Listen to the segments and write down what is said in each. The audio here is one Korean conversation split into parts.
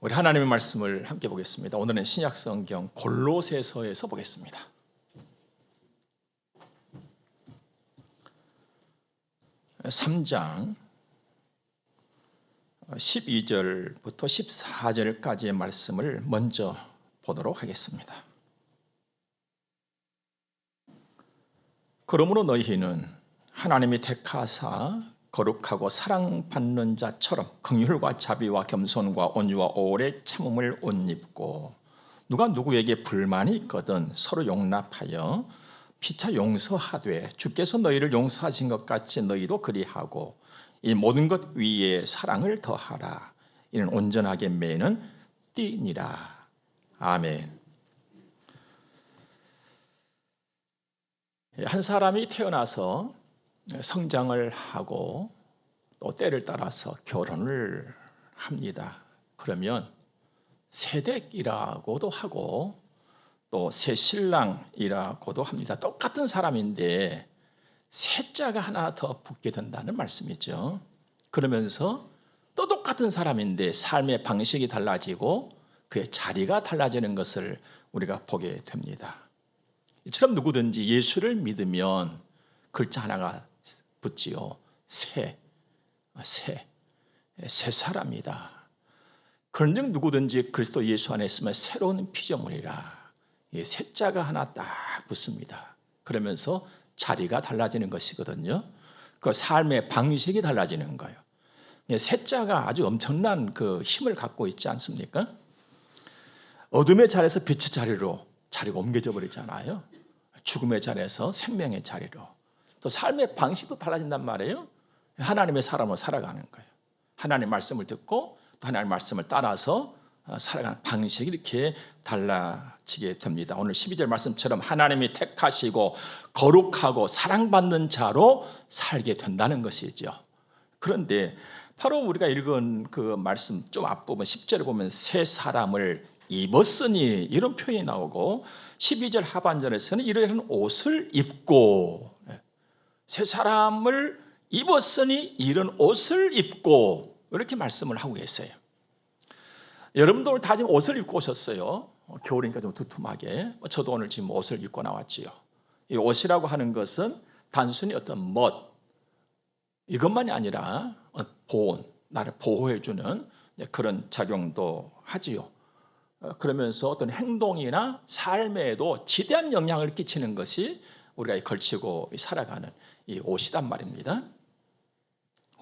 우리 하나님의 말씀을 함께 보겠습니다. 오늘은 신약 성경 골로새서에서 보겠습니다. 3장 12절부터 14절까지의 말씀을 먼저 보도록 하겠습니다. 그러므로 너희는 하나님이 택하사 거룩하고 사랑받는 자처럼 긍휼과 자비와 겸손과 온유와 오래 참음을 옷 입고, 누가 누구에게 불만이 있거든 서로 용납하여 피차 용서하되 주께서 너희를 용서하신 것 같이 너희도 그리하고 이 모든 것 위에 사랑을 더하라. 이는 온전하게 매는 띠니라. 아멘. 한 사람이 태어나서 성장을 하고 또 때를 따라서 결혼을 합니다. 그러면 새댁이라고도 하고 또 새신랑이라고도 합니다. 똑같은 사람인데 새자가 하나 더 붙게 된다는 말씀이죠. 그러면서 또 똑같은 사람인데 삶의 방식이 달라지고 그의 자리가 달라지는 것을 우리가 보게 됩니다. 이처럼 누구든지 예수를 믿으면 글자 하나가 붙지요. 새 사람이다. 그런즉 누구든지 그리스도 예수 안에 있으면 새로운 피조물이라. 이 새자가 하나 딱 붙습니다. 그러면서 자리가 달라지는 것이거든요. 그 삶의 방식이 달라지는 거예요. 새자가 아주 엄청난 그 힘을 갖고 있지 않습니까? 어둠의 자리에서 빛의 자리로 자리가 옮겨져 버리잖아요. 죽음의 자리에서 생명의 자리로. 또 삶의 방식도 달라진단 말이에요. 하나님의 사람으로 살아가는 거예요. 하나님의 말씀을 듣고 또 하나님의 말씀을 따라서 살아가는 방식이 이렇게 달라지게 됩니다. 오늘 12절 말씀처럼 하나님이 택하시고 거룩하고 사랑받는 자로 살게 된다는 것이죠. 그런데 바로 우리가 읽은 그 말씀 좀 앞부분 10절을 보면 새 사람을 입었으니 이런 표현이 나오고 12절 하반절에서는 이러한 옷을 입고, 새 사람을 입었으니 이런 옷을 입고, 이렇게 말씀을 하고 계세요. 여러분도 오늘 다 지금 옷을 입고 오셨어요. 겨울이니까 좀 두툼하게. 저도 오늘 지금 옷을 입고 나왔지요. 이 옷이라고 하는 것은 단순히 어떤 멋, 이것만이 아니라 보온, 나를 보호해주는 그런 작용도 하지요. 그러면서 어떤 행동이나 삶에도 지대한 영향을 끼치는 것이 우리가 걸치고 살아가는 이 옷이란 말입니다.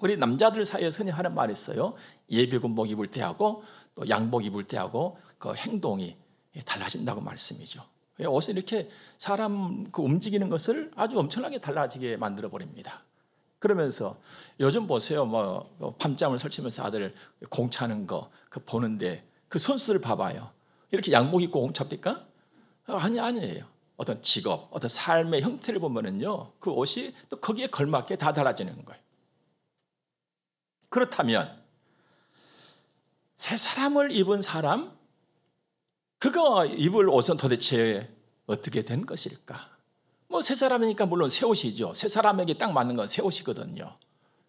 우리 남자들 사이에 흔히 하는 말이 있어요. 예비군복 입을 때하고 또 양복 입을 때하고 그 행동이 달라진다고 말씀이죠. 옷은 이렇게 사람 그 움직이는 것을 아주 엄청나게 달라지게 만들어 버립니다. 그러면서 요즘 보세요. 뭐 밤잠을 설치면서 아들 공차는 거 그 보는데 그 선수들 봐봐요. 이렇게 양복 입고 공차입니까? 아니에요. 어떤 직업, 어떤 삶의 형태를 보면은요, 그 옷이 또 거기에 걸맞게 다 달라지는 거예요. 그렇다면 새 사람을 입은 사람, 그가 입을 옷은 도대체 어떻게 된 것일까? 뭐 새 사람이니까 물론 새 옷이죠. 새 사람에게 딱 맞는 건 새 옷이거든요.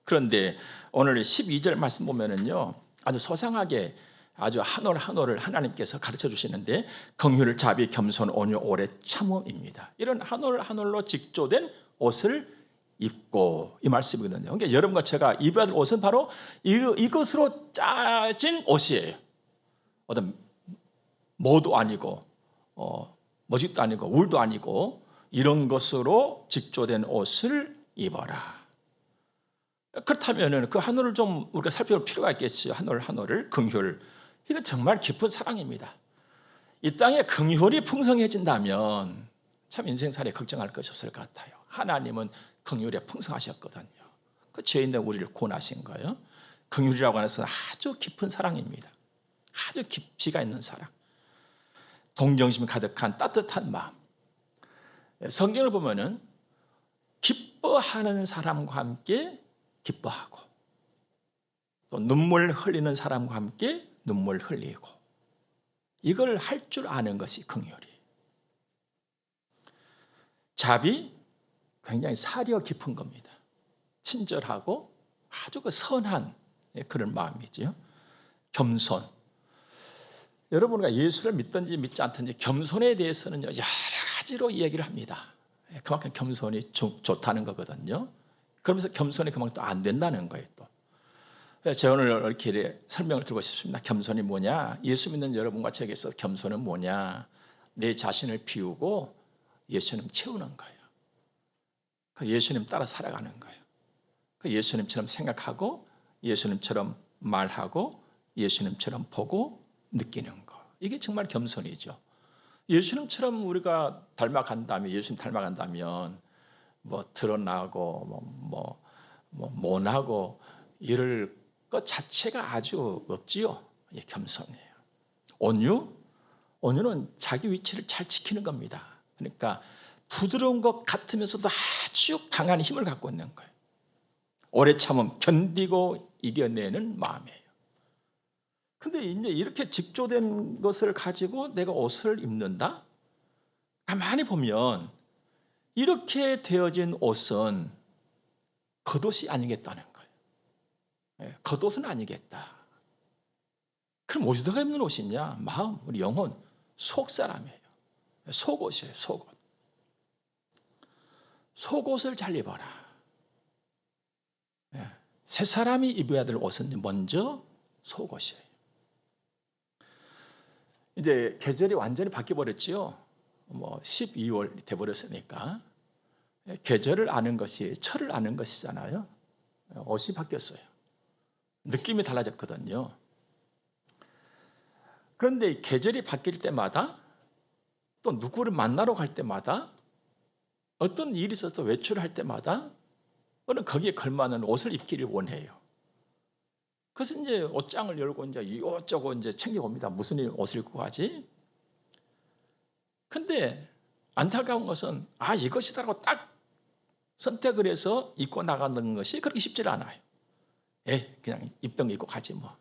그런데 오늘 12절 말씀 보면은요, 아주 소상하게 아주 한 올 한 올을 하나님께서 가르쳐 주시는데, 긍휼, 자비, 겸손, 온유, 오래 참음입니다. 이런 한 올 한 올로 직조된 옷을 입고, 이 말씀이거든요. 그러니까 여러분과 제가 입어야 될 옷은 바로 이것으로 짜진 옷이에요. 어떤 모도 아니고 머짓도 아니고 울도 아니고 이런 것으로 직조된 옷을 입어라. 그렇다면 그 한 올을 좀 우리가 살펴볼 필요가 있겠죠. 한 올 한 올을. 긍휼, 이건 정말 깊은 사랑입니다. 이 땅에 긍휼이 풍성해진다면 참 인생살이에 걱정할 것이 없을 것 같아요. 하나님은 긍휼에 풍성하셨거든요. 그 죄 있는 우리를 구원하신 거예요. 긍휼이라고 하는 것은 아주 깊은 사랑입니다. 아주 깊이가 있는 사랑, 동정심이 가득한 따뜻한 마음. 성경을 보면은 기뻐하는 사람과 함께 기뻐하고, 또 눈물 흘리는 사람과 함께 눈물 흘리고, 이걸 할 줄 아는 것이 긍휼이. 자비, 굉장히 사려 깊은 겁니다. 친절하고 아주 그 선한 그런 마음이죠. 겸손, 여러분과 예수를 믿든지 믿지 않든지 겸손에 대해서는 여러 가지로 이야기를 합니다. 그만큼 겸손이 좋다는 거거든요. 그러면서 겸손이 그만큼 또 안 된다는 거예요. 또 제가 오늘 이렇게 설명을 드리고 싶습니다. 겸손이 뭐냐? 예수 믿는 여러분과 저에게서 겸손은 뭐냐? 내 자신을 비우고 예수님 채우는 거예요. 예수님 따라 살아가는 거예요. 예수님처럼 생각하고 예수님처럼 말하고 예수님처럼 보고 느끼는 거. 이게 정말 겸손이죠. 예수님처럼 우리가 닮아간다면, 예수님 닮아간다면 뭐 드러나고 모나고 이럴 것 자체가 아주 없지요. 예, 겸손이에요. 온유는 자기 위치를 잘 지키는 겁니다. 그러니까 부드러운 것 같으면서도 아주 강한 힘을 갖고 있는 거예요. 오래 참음, 견디고 이겨내는 마음이에요. 근데 이제 이렇게 직조된 것을 가지고 내가 옷을 입는다? 가만히 보면 이렇게 되어진 옷은 겉옷이 아니겠다는 거예요. 겉옷은 아니겠다. 그럼 어디다가 입는 옷이냐? 마음, 우리 영혼, 속사람이에요. 속옷이에요, 속옷. 속옷을 잘 입어라. 새 사람이 입어야 될 옷은 먼저 속옷이에요. 이제 계절이 완전히 바뀌어버렸지요. 12월 돼버렸으니까 계절을 아는 것이 철을 아는 것이잖아요. 옷이 바뀌었어요. 느낌이 달라졌거든요. 그런데 계절이 바뀔 때마다 또 누구를 만나러 갈 때마다 어떤 일이 있어서 외출할 때마다 거기에 걸맞는 옷을 입기를 원해요. 그래서 이제 옷장을 열고 이제 이것저것 이제 챙겨옵니다. 무슨 옷을 입고 가지? 근데 안타까운 것은 이것이다라고 딱 선택을 해서 입고 나가는 것이 그렇게 쉽지 않아요. 그냥 입던 거 입고 가지 뭐.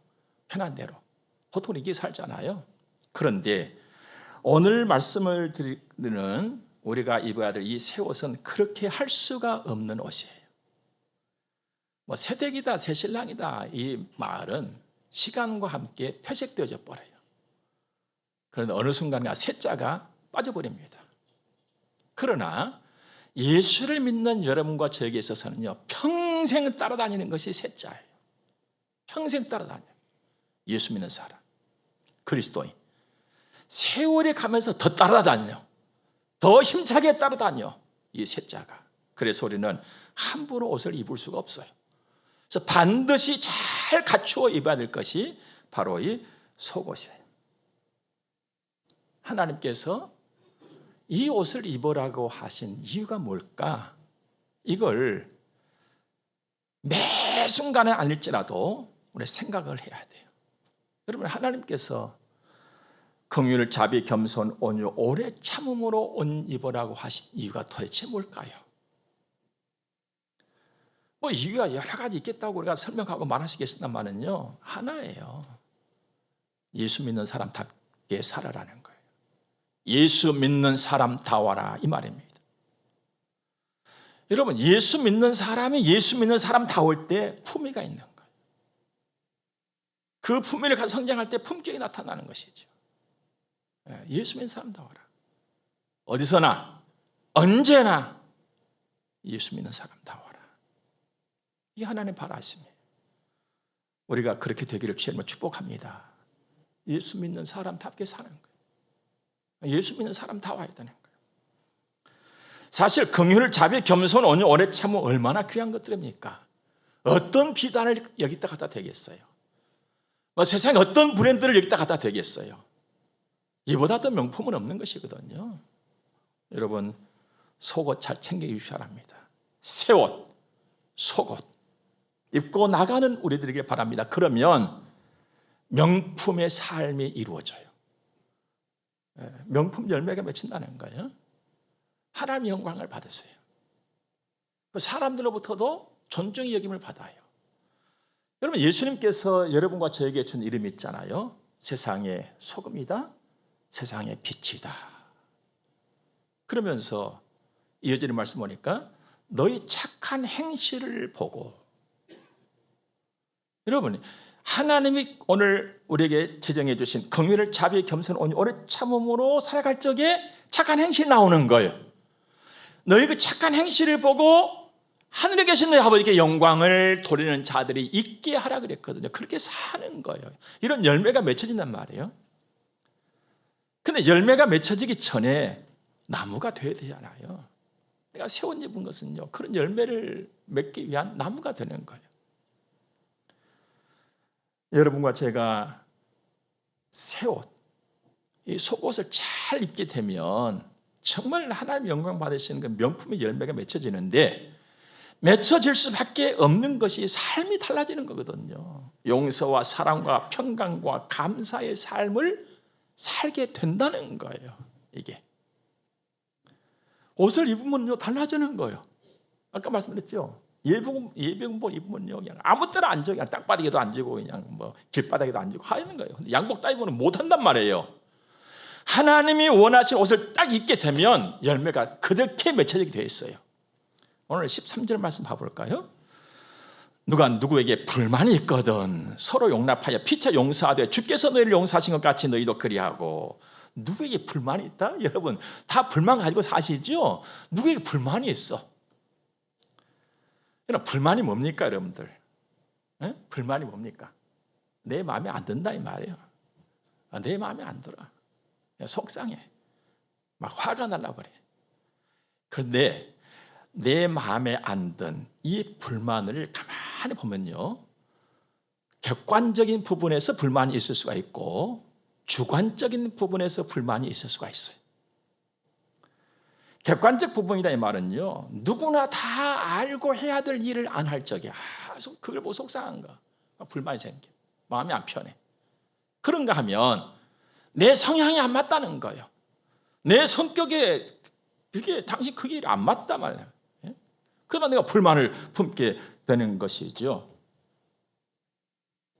편한 대로. 보통 이게 살잖아요. 그런데 오늘 말씀을 드리는 우리가 입어야 될 이 새 옷은 그렇게 할 수가 없는 옷이에요. 새댁이다, 새신랑이다 이 말은 시간과 함께 퇴색되어져 버려요. 그런데 어느 순간에 새자가 빠져버립니다. 그러나 예수를 믿는 여러분과 저에게 있어서는요, 평생 따라다니는 것이 새자예요. 평생 따라다녀요. 예수 믿는 사람, 그리스도인. 세월이 가면서 더 따라다녀요. 더 힘차게 따라다녀, 이 새자가. 그래서 우리는 함부로 옷을 입을 수가 없어요. 그래서 반드시 잘 갖추어 입어야 될 것이 바로 이 속옷이에요. 하나님께서 이 옷을 입으라고 하신 이유가 뭘까? 이걸 매 순간에 아닐지라도 우리 생각을 해야 돼요. 여러분, 하나님께서 긍휼, 자비, 겸손, 온유, 오래 참음으로 옷 입으라고 하신 이유가 도대체 뭘까요? 이유가 여러 가지 있겠다고 우리가 설명하고 말하시겠습니다만은요, 하나예요. 예수 믿는 사람답게 살아라는 거예요. 예수 믿는 사람다워라 이 말입니다. 여러분, 예수 믿는 사람이 예수 믿는 사람다울 때 품위가 있는 거예요. 그 품위를 가지고 성장할 때 품격이 나타나는 것이죠. 예수 믿는 사람다워라. 어디서나 언제나 예수 믿는 사람다워라. 이게 하나님 바라심이에요. 우리가 그렇게 되기를 주님을 축복합니다. 예수 믿는 사람답게 사는 거예요. 예수 믿는 사람다워야 되는 거예요. 사실 긍휼, 자비, 겸손, 온유, 오래 참음 얼마나 귀한 것들입니까? 어떤 비단을 여기다 갖다 대겠어요? 세상에 어떤 브랜드를 여기다 갖다 대겠어요? 이보다 더 명품은 없는 것이거든요. 여러분, 속옷 잘 챙겨 입으셔야 합니다. 새 옷, 속옷 입고 나가는 우리들에게 바랍니다. 그러면 명품의 삶이 이루어져요. 명품 열매가 맺힌다는 거예요. 하나님의 영광을 받으세요. 사람들로부터도 존중의 여김을 받아요. 여러분, 예수님께서 여러분과 저에게 준 이름이 있잖아요. 세상의 소금이다, 세상의 빛이다. 그러면서 이어지는 말씀 보니까 너희 착한 행실을 보고, 여러분, 하나님이 오늘 우리에게 지정해 주신 긍휼을 자비 겸손 온유 오래 참음으로 살아갈 적에 착한 행실이 나오는 거예요. 너희 그 착한 행실을 보고 하늘에 계신 너희 아버지께 영광을 돌리는 자들이 있게 하라 그랬거든요. 그렇게 사는 거예요. 이런 열매가 맺혀진단 말이에요. 근데 열매가 맺혀지기 전에 나무가 돼야 되잖아요. 내가 세운 입은 것은요, 그런 열매를 맺기 위한 나무가 되는 거예요. 여러분과 제가 새 옷, 이 속옷을 잘 입게 되면 정말 하나님 영광 받으시는 그 명품의 열매가 맺혀지는데, 맺혀질 수밖에 없는 것이 삶이 달라지는 거거든요. 용서와 사랑과 평강과 감사의 삶을 살게 된다는 거예요. 이게 옷을 입으면요 달라지는 거예요. 아까 말씀드렸죠. 예비군복 입으면요 그냥 아무 때나 앉아, 그냥 땅바닥에도 앉고 그냥 뭐 길바닥에도 앉고 하는 거예요. 근데 양복 딱 입으면 못 한단 말이에요. 하나님이 원하신 옷을 딱 입게 되면 열매가 그렇게 맺혀지게 되어 있어요. 오늘 13절 말씀 봐볼까요? 누가 누구에게 불만이 있거든 서로 용납하여 피차 용서하되 주께서 너희를 용서하신 것 같이 너희도 그리하고. 누구에게 불만이 있다? 여러분 다 불만 가지고 사시죠? 누구에게 불만이 있어? 여러분 불만이 뭡니까 여러분들? 에? 불만이 뭡니까? 내 마음에 안 든다 이 말이에요. 내 마음에 안 들어. 속상해. 막 화가 날라 그래. 그런데 내 마음에 안 든 이 불만을 가만히 보면요, 객관적인 부분에서 불만이 있을 수가 있고 주관적인 부분에서 불만이 있을 수가 있어요. 객관적 부분이다 이 말은요, 누구나 다 알고 해야 될 일을 안 할 적에 그걸 보고 속상한가, 불만이 생겨, 마음이 안 편해. 그런가 하면 내 성향이 안 맞다는 거예요. 내 성격에 그게 당신 그게 안 맞다 말이에요. 그러면 내가 불만을 품게 되는 것이죠.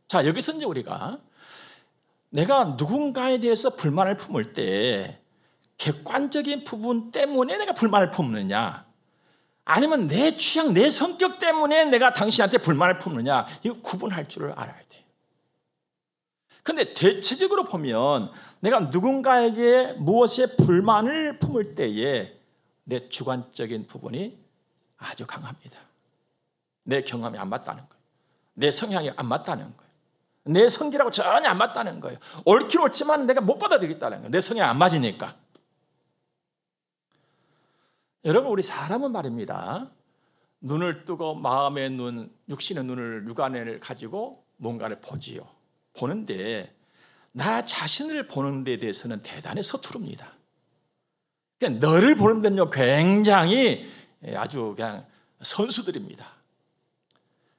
자, 여기서 이제 우리가 내가 누군가에 대해서 불만을 품을 때 객관적인 부분 때문에 내가 불만을 품느냐, 아니면 내 취향, 내 성격 때문에 내가 당신한테 불만을 품느냐, 이거 구분할 줄을 알아야 돼요. 근데 대체적으로 보면 내가 누군가에게 무엇에 불만을 품을 때에 내 주관적인 부분이 아주 강합니다. 내 경험이 안 맞다는 거예요. 내 성향이 안 맞다는 거예요. 내 성질하고 전혀 안 맞다는 거예요. 옳긴 옳지만 내가 못 받아들이겠다는 거예요. 내 성향이 안 맞으니까. 여러분 우리 사람은 말입니다, 눈을 뜨고 마음의 눈, 육신의 눈을, 육안을 가지고 뭔가를 보지요. 보는데 나 자신을 보는 데 대해서는 대단히 서투릅니다. 그러니까 너를 보는 데는요 굉장히 아주 그냥 선수들입니다.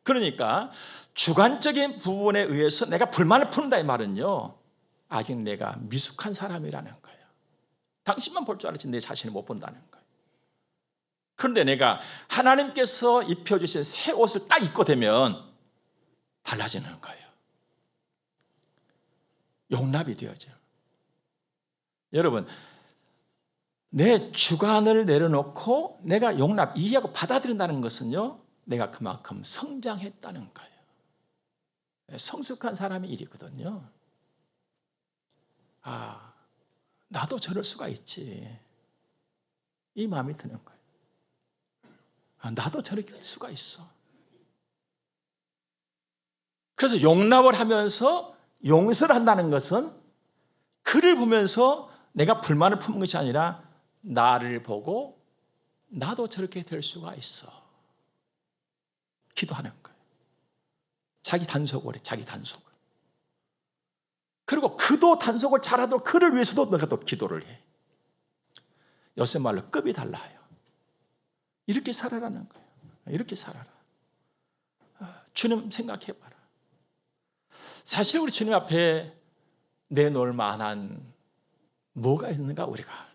그러니까 주관적인 부분에 의해서 내가 불만을 푼다 이 말은요, 아직 내가 미숙한 사람이라는 거예요. 당신만 볼 줄 알았지 내 자신을 못 본다는 거예요. 그런데 내가 하나님께서 입혀주신 새 옷을 딱 입고 되면 달라지는 거예요. 용납이 되어져요. 여러분 내 주관을 내려놓고 내가 용납, 이해하고 받아들인다는 것은요, 내가 그만큼 성장했다는 거예요. 성숙한 사람이 일이거든요. 아, 나도 저럴 수가 있지, 이 마음이 드는 거예요. 아, 나도 저럴 수가 있어. 그래서 용납을 하면서 용서를 한다는 것은 그를 보면서 내가 불만을 품는 것이 아니라 나를 보고 나도 저렇게 될 수가 있어, 기도하는 거예요. 자기 단속을 해, 자기 단속을. 그리고 그도 단속을 잘하도록 그를 위해서도 내가 또 기도를 해. 요새 말로 급이 달라요. 이렇게 살아라는 거예요. 이렇게 살아라. 주님 생각해봐라. 사실 우리 주님 앞에 내놓을 만한 뭐가 있는가? 우리가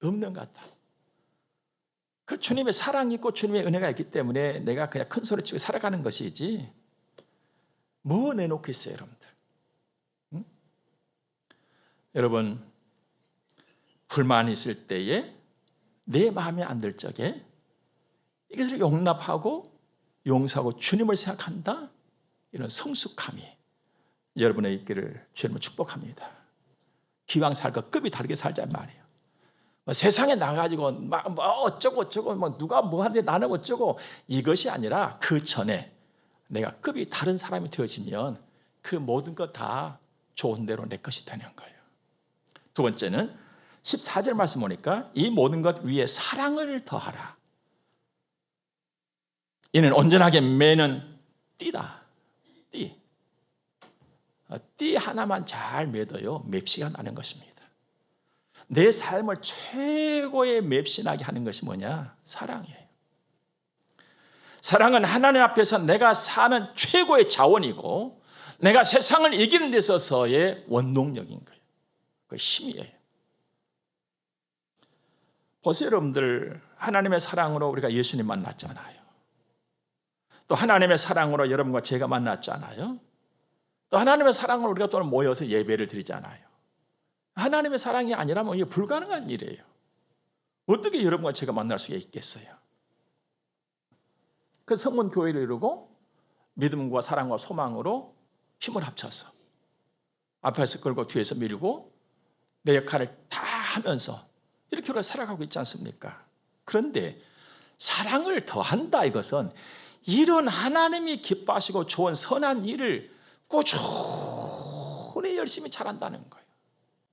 없는 것 같다. 그 주님의 사랑이 있고 주님의 은혜가 있기 때문에 내가 그냥 큰 소리 치고 살아가는 것이지 뭐 내놓고 있어요 여러분들. 응? 여러분 불만이 있을 때에 내 마음에 안 들 적에 이것을 용납하고 용서하고 주님을 생각한다, 이런 성숙함이 여러분의 있기를 주님을 축복합니다. 기왕 살 거 급이 다르게 살자 말이에요. 세상에 나가지고 막 어쩌고 누가 뭐 하는데 나는 어쩌고, 이것이 아니라 그 전에 내가 급이 다른 사람이 되어지면 그 모든 것 다 좋은 대로 내 것이 되는 거예요. 두 번째는 14절 말씀 보니까 이 모든 것 위에 사랑을 더하라. 이는 온전하게 매는 띠다. 띠 하나만 잘 매둬요 맵시가 나는 것입니다. 내 삶을 최고의 맵시나게 하는 것이 뭐냐? 사랑이에요. 사랑은 하나님 앞에서 내가 사는 최고의 자원이고 내가 세상을 이기는 데 있어서의 원동력인 거예요. 그 힘이에요. 보세요 여러분들, 하나님의 사랑으로 우리가 예수님 만났잖아요. 또 하나님의 사랑으로 여러분과 제가 만났잖아요. 또 하나님의 사랑으로 우리가 또 모여서 예배를 드리잖아요. 하나님의 사랑이 아니라면 이게 불가능한 일이에요. 어떻게 여러분과 제가 만날 수가 있겠어요? 그 성문 교회를 이루고 믿음과 사랑과 소망으로 힘을 합쳐서 앞에서 끌고 뒤에서 밀고 내 역할을 다 하면서 이렇게 우리가 살아가고 있지 않습니까? 그런데 사랑을 더한다, 이것은 이런 하나님이 기뻐하시고 좋은 선한 일을 꾸준히 열심히 잘한다는 거예요.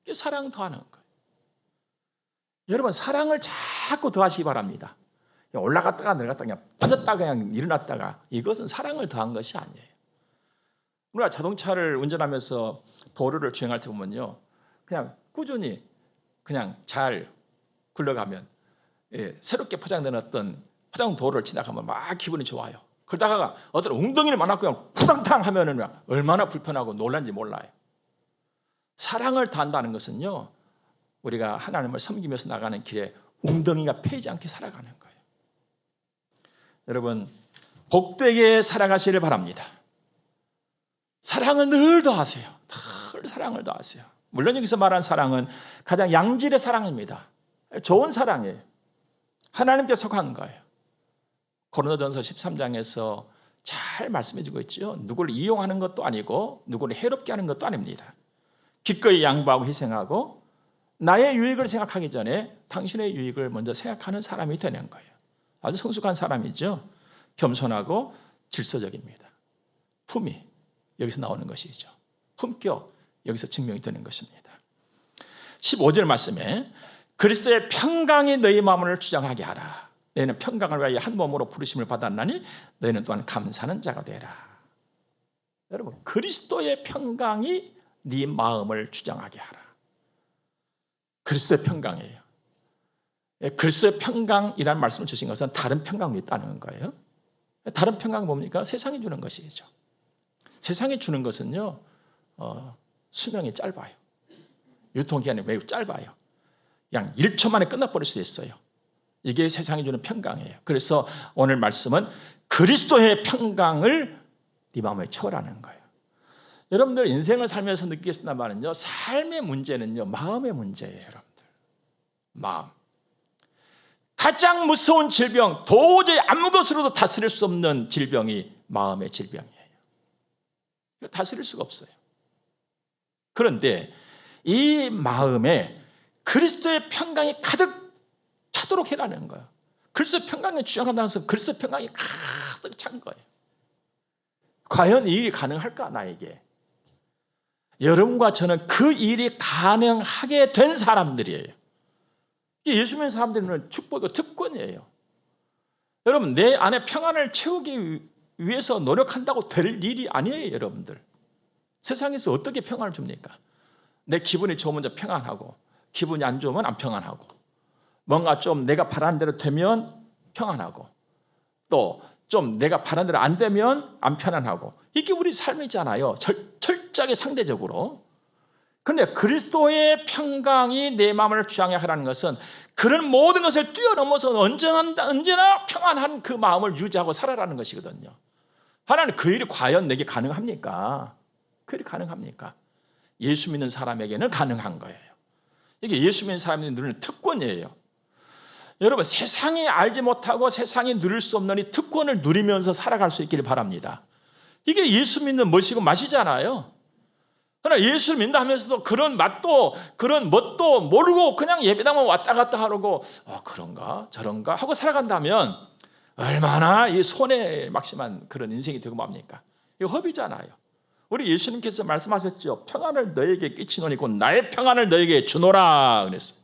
이게 사랑 더하는 거예요. 여러분, 사랑을 자꾸 더하시기 바랍니다. 올라갔다가 내려갔다가 그냥 빠졌다가 그냥 일어났다가, 이것은 사랑을 더한 것이 아니에요. 우리가 자동차를 운전하면서 도로를 주행할 때 보면요, 그냥 꾸준히 그냥 잘 굴러가면 새롭게 포장된 어떤 포장 도로를 지나가면 막 기분이 좋아요. 그러다가 어떤 웅덩이를 만나고 그냥 푸당탕 하면은 얼마나 불편하고 놀란지 몰라요. 사랑을 다한다는 것은요, 우리가 하나님을 섬기면서 나가는 길에 웅덩이가 패이지 않게 살아가는 거예요. 여러분, 복되게 살아가시길 바랍니다. 사랑을 늘 더하세요. 늘 사랑을 더하세요. 물론 여기서 말한 사랑은 가장 양질의 사랑입니다. 좋은 사랑이에요. 하나님께 속한 거예요. 고린도전서 13장에서 잘 말씀해 주고 있죠. 누구를 이용하는 것도 아니고 누구를 해롭게 하는 것도 아닙니다. 기꺼이 양보하고 희생하고 나의 유익을 생각하기 전에 당신의 유익을 먼저 생각하는 사람이 되는 거예요. 아주 성숙한 사람이죠. 겸손하고 질서적입니다. 품위, 여기서 나오는 것이죠. 품격, 여기서 증명이 되는 것입니다. 15절 말씀에 그리스도의 평강이 너희 마음을 주장하게 하라. 너희는 평강을 위하여 한 몸으로 부르심을 받았나니 너희는 또한 감사하는 자가 되라. 여러분, 그리스도의 평강이 네 마음을 주장하게 하라. 그리스도의 평강이에요. 그리스도의 평강이라는 말씀을 주신 것은 다른 평강이 있다는 거예요. 다른 평강은 뭡니까? 세상이 주는 것이죠. 세상이 주는 것은요, 수명이 짧아요. 유통기한이 매우 짧아요. 그냥 1초 만에 끝나버릴 수 있어요. 이게 세상이 주는 평강이에요. 그래서 오늘 말씀은 그리스도의 평강을 네 마음에 채우라는 거예요. 여러분들 인생을 살면서 느끼겠습니다만은요, 삶의 문제는요, 마음의 문제예요. 여러분들, 마음. 가장 무서운 질병, 도저히 아무 것으로도 다스릴 수 없는 질병이 마음의 질병이에요. 다스릴 수가 없어요. 그런데 이 마음에 그리스도의 평강이 가득 차도록 해라는 거예요. 그리스도의 평강에 주장한다는 것은 그리스도의 평강이 가득 찬 거예요. 과연 이 일이 가능할까, 나에게? 여러분과 저는 그 일이 가능하게 된 사람들이에요. 예수 믿는 사람들은 축복이고 특권이에요. 여러분, 내 안에 평안을 채우기 위해서 노력한다고 될 일이 아니에요. 여러분들, 세상에서 어떻게 평안을 줍니까? 내 기분이 좋으면 평안하고, 기분이 안 좋으면 안 평안하고, 뭔가 좀 내가 바라는 대로 되면 평안하고, 또 좀 내가 바라는 대로 안 되면 안 편안하고, 이게 우리 삶이잖아요. 철저하게 상대적으로. 그런데 그리스도의 평강이 내 마음을 주장하게 하라는 것은 그런 모든 것을 뛰어넘어서 언제나 평안한 그 마음을 유지하고 살아라는 것이거든요. 하나님, 그 일이 과연 내게 가능합니까? 그 일이 가능합니까? 예수 믿는 사람에게는 가능한 거예요. 이게 예수 믿는 사람이 누리는 특권이에요. 여러분, 세상이 알지 못하고 세상이 누릴 수 없는 이 특권을 누리면서 살아갈 수 있기를 바랍니다. 이게 예수 믿는 멋이고 맛이잖아요. 그러나 예수를 믿는다 하면서도 그런 맛도 그런 멋도 모르고 그냥 예배당만 왔다 갔다 하고 그런가 저런가 하고 살아간다면 얼마나 이 손에 막심한 그런 인생이 되고 맙니까? 이거 허비잖아요. 우리 예수님께서 말씀하셨죠. 평안을 너에게 끼치노니 곧 나의 평안을 너에게 주노라 그랬어요.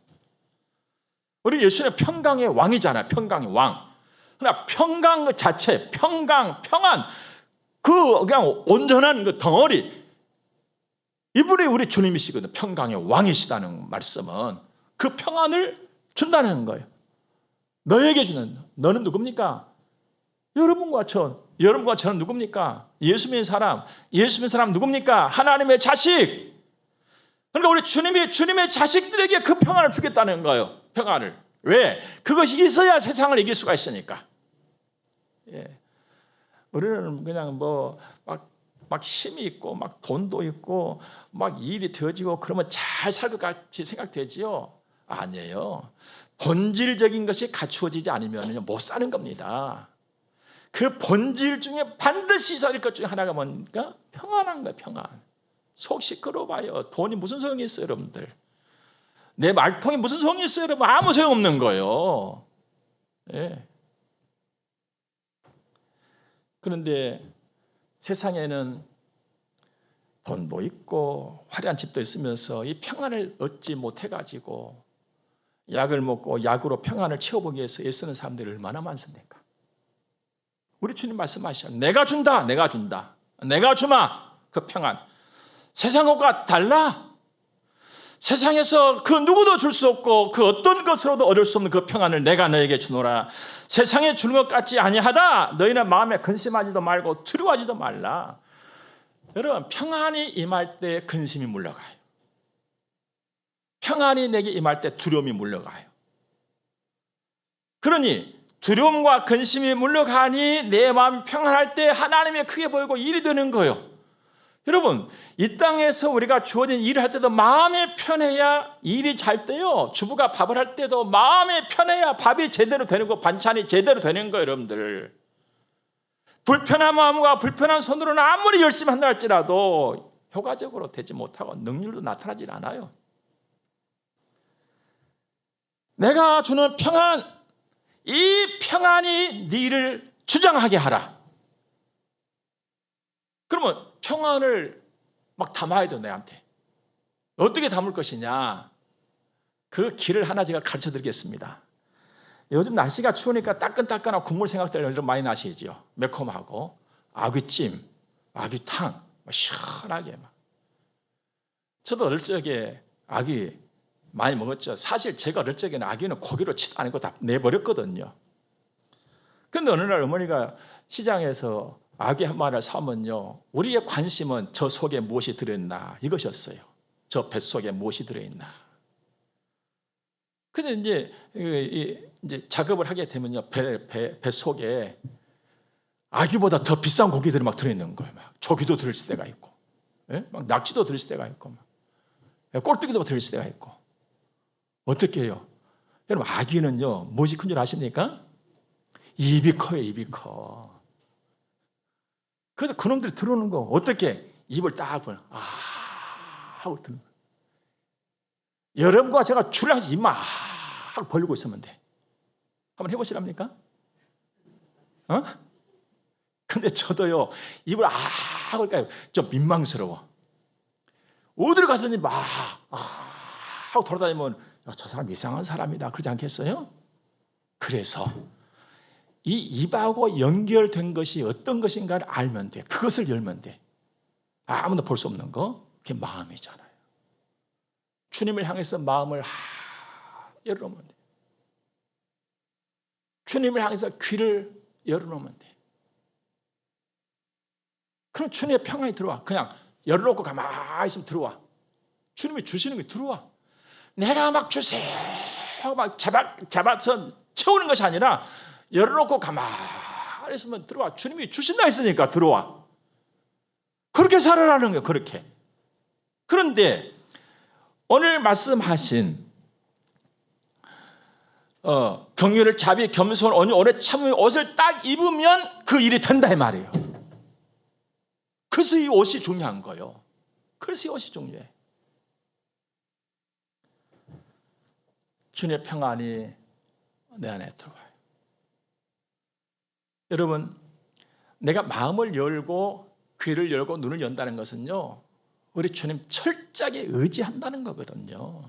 우리 예수님은 평강의 왕이잖아요. 평강의 왕. 그러나 평강 그 자체, 평강, 평안, 그냥 온전한 그 덩어리, 이분이 우리 주님이시거든요. 평강의 왕이시다는 말씀은 그 평안을 준다는 거예요. 너에게 주는, 너는 누굽니까? 여러분과 저는 누굽니까? 예수 믿는 사람 누굽니까? 하나님의 자식. 그러니까 우리 주님의 자식들에게 그 평안을 주겠다는 거예요. 평안을. 왜? 그것이 있어야 세상을 이길 수가 있으니까. 예. 우리는 그냥 막 힘이 있고 막 돈도 있고 막 일이 되어지고 그러면 잘 살 것 같이 생각되지요? 아니에요. 본질적인 것이 갖추어지지 않으면 못 사는 겁니다. 그 본질 중에 반드시 있어야 할 것 중에 하나가 뭡니까? 평안한 거예요. 평안. 속 시끄러워봐요. 돈이 무슨 소용이 있어요, 여러분들? 내 말통이 무슨 소용이 있어요, 여러분? 아무 소용없는 거예요. 예. 그런데 세상에는 돈도 있고 화려한 집도 있으면서 이 평안을 얻지 못해가지고 약을 먹고 약으로 평안을 채워보기 위해서 애쓰는 사람들이 얼마나 많습니까? 우리 주님 말씀하셔. 내가 준다. 내가 주마. 그 평안. 세상과 달라. 세상에서 그 누구도 줄 수 없고 그 어떤 것으로도 얻을 수 없는 그 평안을 내가 너에게 주노라. 세상에 주는 것 같지 아니하다. 너희는 마음에 근심하지도 말고 두려워하지도 말라. 여러분, 평안이 임할 때 근심이 물러가요. 평안이 내게 임할 때 두려움이 물러가요. 그러니 두려움과 근심이 물러가니 내 마음이 평안할 때 하나님이 크게 보이고 일이 되는 거예요. 여러분, 이 땅에서 우리가 주어진 일을 할 때도 마음이 편해야 일이 잘 돼요. 주부가 밥을 할 때도 마음이 편해야 밥이 제대로 되는 거, 반찬이 제대로 되는 거예요, 여러분들. 불편한 마음과 불편한 손으로는 아무리 열심히 한다 할지라도 효과적으로 되지 못하고 능률도 나타나지 않아요. 내가 주는 평안, 이 평안이 네를 주장하게 하라. 그러면 평안을 막 담아야 돼, 내한테. 어떻게 담을 것이냐? 그 길을 하나 제가 가르쳐 드리겠습니다. 요즘 날씨가 추우니까 따끈따끈한 국물 생각들 좀 많이 나시죠? 매콤하고 아귀찜, 아귀탕, 시원하게 막. 저도 어릴 적에 아귀 많이 먹었죠. 사실 제가 어릴 적에는 아귀는 고기로 치도 않고 다 내버렸거든요. 그런데 어느 날 어머니가 시장에서 아귀 한 마리를 사면요, 우리의 관심은 저 속에 무엇이 들어있나 이것이었어요. 저 뱃속에 무엇이 들어있나. 근데 이제 작업을 하게 되면요, 배 속에 아귀보다 더 비싼 고기들이 막 들어있는 거예요. 막 조기도 들어있을 때가 있고, 예? 막 낙지도 들어있을 때가 있고, 막 꼴뚜기도 들어있을 때가 있고. 어떻게 해요? 여러분, 아귀는요, 무엇이 큰 줄 아십니까? 입이 커요, 입이 커. 그래서 그놈들이 들어오는 거 어떻게 입을 딱 벌, 하고 드는 거예요. 여러분과 제가 줄을 항상 입만 벌리고 있으면 돼. 한번 해보시랍니까? 근데 저도요, 입을 하고 좀 민망스러워. 어디를 가서니 하고 돌아다니면 저 사람 이상한 사람이다 그러지 않겠어요? 그래서 이 입하고 연결된 것이 어떤 것인가를 알면 돼. 그것을 열면 돼. 아무도 볼 수 없는 거, 그게 마음이잖아요. 주님을 향해서 마음을 열어놓으면 돼. 주님을 향해서 귀를 열어놓으면 돼. 그럼 주님의 평안이 들어와. 그냥 열어놓고 가만히 있으면 들어와. 주님이 주시는 게 들어와. 내가 막 주세요 막 잡아서 채우는 것이 아니라 열어놓고 가만히 있으면 들어와. 주님이 주신다 했으니까 들어와. 그렇게 살아라는 거예요. 그렇게. 그런데 오늘 말씀하신 긍휼을 자비 겸손 온유 오래 참음의 옷을 딱 입으면 그 일이 된다 이 말이에요. 그래서 이 옷이 중요한 거예요. 그래서 이 옷이 중요해. 주님의 평안이 내 안에 들어와요. 여러분, 내가 마음을 열고 귀를 열고 눈을 연다는 것은요, 우리 주님 철저하게 의지한다는 거거든요.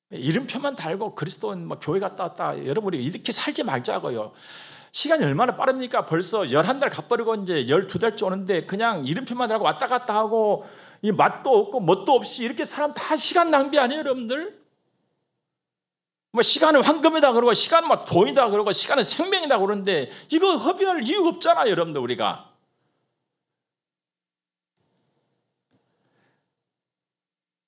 이름표만 달고 그리스도인 교회 갔다 왔다, 여러분 우리 이렇게 살지 말자고요. 시간이 얼마나 빠릅니까? 벌써 11달 갓버리고 이제 12달째 오는데 그냥 이름표만 달고 왔다 갔다 하고 이 맛도 없고 멋도 없이 이렇게 사람 다 시간 낭비 아니에요, 여러분들? 뭐 시간은 황금이다 그러고 시간은 막 돈이다 그러고 시간은 생명이다 그러는데 이거 허비할 이유가 없잖아요, 여러분들. 우리가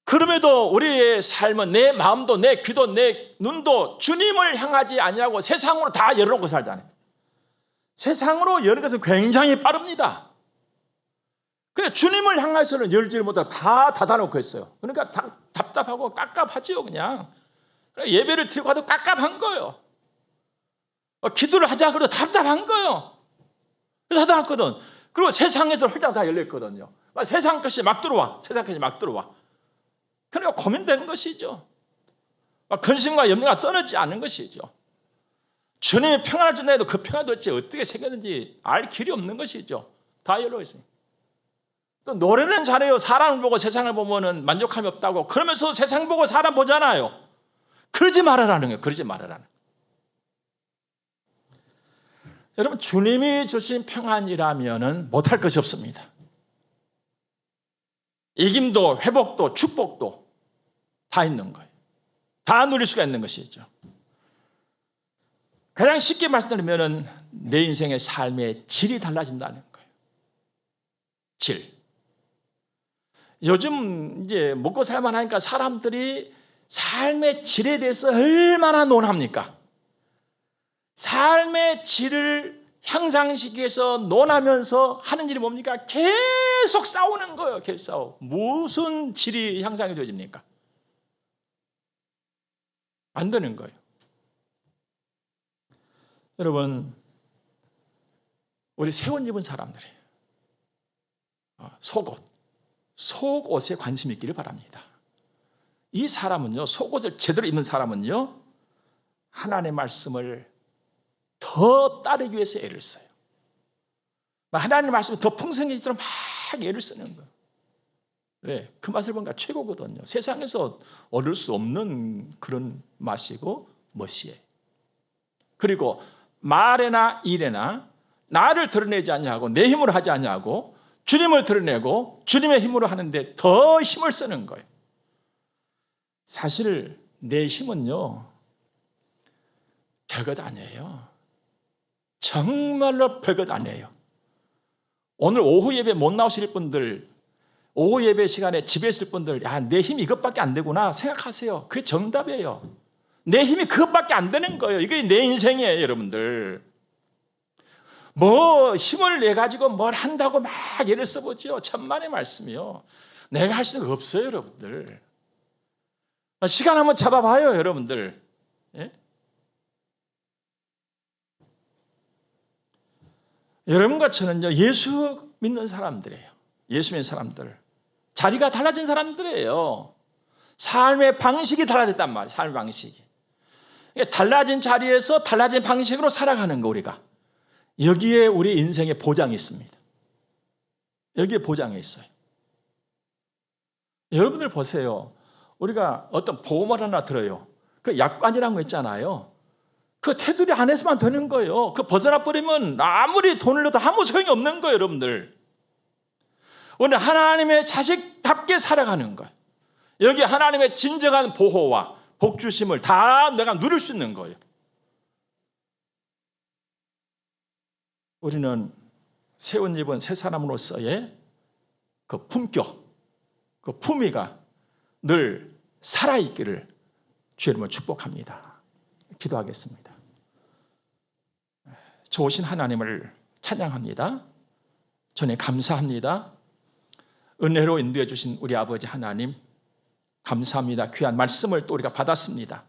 그럼에도 우리의 삶은 내 마음도 내 귀도 내 눈도 주님을 향하지 아니하고 세상으로 다 열어놓고 살잖아요. 세상으로 여는 것은 굉장히 빠릅니다. 근데 주님을 향해서는 열지를 못하고 다 닫아놓고 있어요. 그러니까 답답하고 깝깝하지요, 그냥. 예배를 드리고 가도 깝깝한 거예요. 기도를 하자 그래도 답답한 거예요. 그래서 닫아놨거든. 그리고 세상에서 활짝 다 열렸거든요. 세상 것이 막 들어와. 세상 것이 막 들어와. 그러니까 고민되는 것이죠. 근심과 염려가 떠나지 않는 것이죠. 주님의 평안을 준다 해도 그 평안이 도대체 어떻게 생겼는지 알 길이 없는 것이죠. 다 열려 있어요. 또 노래는 잘해요. 사람을 보고 세상을 보면은 만족함이 없다고. 그러면서 세상 보고 사람 보잖아요. 그러지 말아라는 거예요. 그러지 말아라는. 여러분, 주님이 주신 평안이라면은 못할 것이 없습니다. 이김도 회복도 축복도 다 있는 거예요. 다 누릴 수가 있는 것이죠. 가장 쉽게 말씀드리면은 내 인생의 삶의 질이 달라진다는 거예요. 질. 요즘 이제 먹고 살만 하니까 사람들이 삶의 질에 대해서 얼마나 논합니까? 삶의 질을 향상시키기 위해서 논하면서 하는 일이 뭡니까? 계속 싸우는 거예요. 계속 싸워. 무슨 질이 향상이 되어집니까? 안 되는 거예요. 여러분, 우리 새 옷 입은 사람들이에요. 속옷에 관심이 있기를 바랍니다. 이 사람은요, 속옷을 제대로 입는 사람은요, 하나님의 말씀을 더 따르기 위해서 애를 써요. 하나님의 말씀이 더 풍성해지도록 막 애를 쓰는 거예요. 왜? 그 맛을 보니까 최고거든요. 세상에서 얻을 수 없는 그런 맛이고 멋이에요. 그리고 말에나 일에나 나를 드러내지 않냐고, 내 힘으로 하지 않냐고, 주님을 드러내고 주님의 힘으로 하는데 더 힘을 쓰는 거예요. 사실 내 힘은요, 별것 아니에요. 정말로 별것 아니에요. 오늘 오후 예배 못 나오실 분들, 오후 예배 시간에 집에 있을 분들, 야, 내 힘이 이것밖에 안 되구나 생각하세요. 그게 정답이에요. 내 힘이 그것밖에 안 되는 거예요. 이게 내 인생이에요, 여러분들. 뭐 힘을 내 가지고 뭘 한다고 막 예를 써보죠. 천만의 말씀이요. 내가 할 수가 없어요, 여러분들. 시간 한번 잡아봐요, 여러분들. 예? 여러분과 저는요, 예수 믿는 사람들이에요. 예수 믿는 사람들. 자리가 달라진 사람들이에요. 삶의 방식이 달라졌단 말이에요. 삶의 방식이. 달라진 자리에서 달라진 방식으로 살아가는 거, 우리가. 여기에 우리 인생의 보장이 있습니다. 여기에 보장이 있어요. 여러분들 보세요. 우리가 어떤 보험을 하나 들어요. 그 약관이라는 거 있잖아요. 그 테두리 안에서만 되는 거예요. 그 벗어나 버리면 아무리 돈을 넣어도 아무 소용이 없는 거예요, 여러분들. 오늘 하나님의 자식답게 살아가는 거예요. 여기 하나님의 진정한 보호와 복주심을 다 내가 누릴 수 있는 거예요. 우리는 새 옷 입은 새 사람으로서의 그 품격, 그 품위가 늘 살아있기를 주의 이름으로 축복합니다. 기도하겠습니다. 좋으신 하나님을 찬양합니다. 주님 감사합니다. 은혜로 인도해 주신 우리 아버지 하나님 감사합니다. 귀한 말씀을 또 우리가 받았습니다.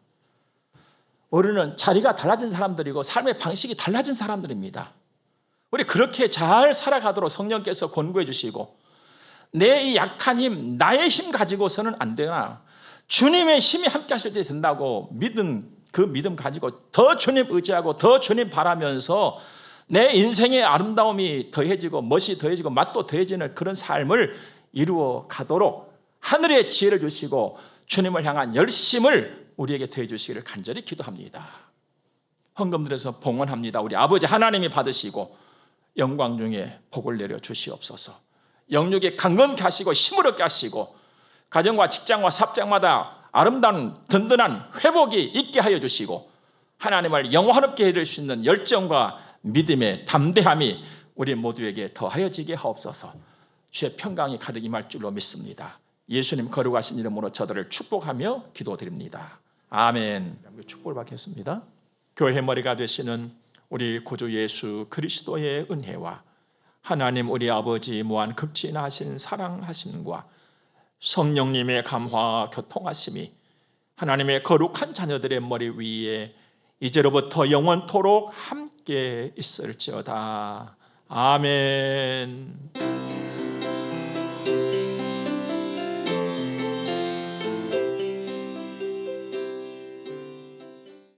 우리는 자리가 달라진 사람들이고 삶의 방식이 달라진 사람들입니다. 우리 그렇게 잘 살아가도록 성령께서 권고해 주시고, 내 이 약한 힘, 나의 힘 가지고서는 안 되나 주님의 힘이 함께 하실 때 된다고 그 믿음 가지고 더 주님 의지하고 더 주님 바라면서 내 인생의 아름다움이 더해지고 멋이 더해지고 맛도 더해지는 그런 삶을 이루어 가도록 하늘의 지혜를 주시고 주님을 향한 열심을 우리에게 더해 주시기를 간절히 기도합니다. 헌금 드려서 봉헌합니다. 우리 아버지 하나님이 받으시고 영광 중에 복을 내려 주시옵소서. 영육에 강건케 하시고 힘을 얻게 하시고 가정과 직장과 삽장마다 아름다운 든든한 회복이 있게 하여 주시고 하나님을 영화롭게 해줄 수 있는 열정과 믿음의 담대함이 우리 모두에게 더하여지게 하옵소서. 주의 평강이 가득 임할 줄로 믿습니다. 예수님 거룩하신 이름으로 저들을 축복하며 기도드립니다. 아멘. 축복을 받겠습니다. 교회 머리가 되시는 우리 구주 예수 그리스도의 은혜와 하나님 우리 아버지 무한 극진하신 사랑하심과 성령님의 감화 교통하심이 하나님의 거룩한 자녀들의 머리 위에 이제로부터 영원토록 함께 있을지어다. 아멘.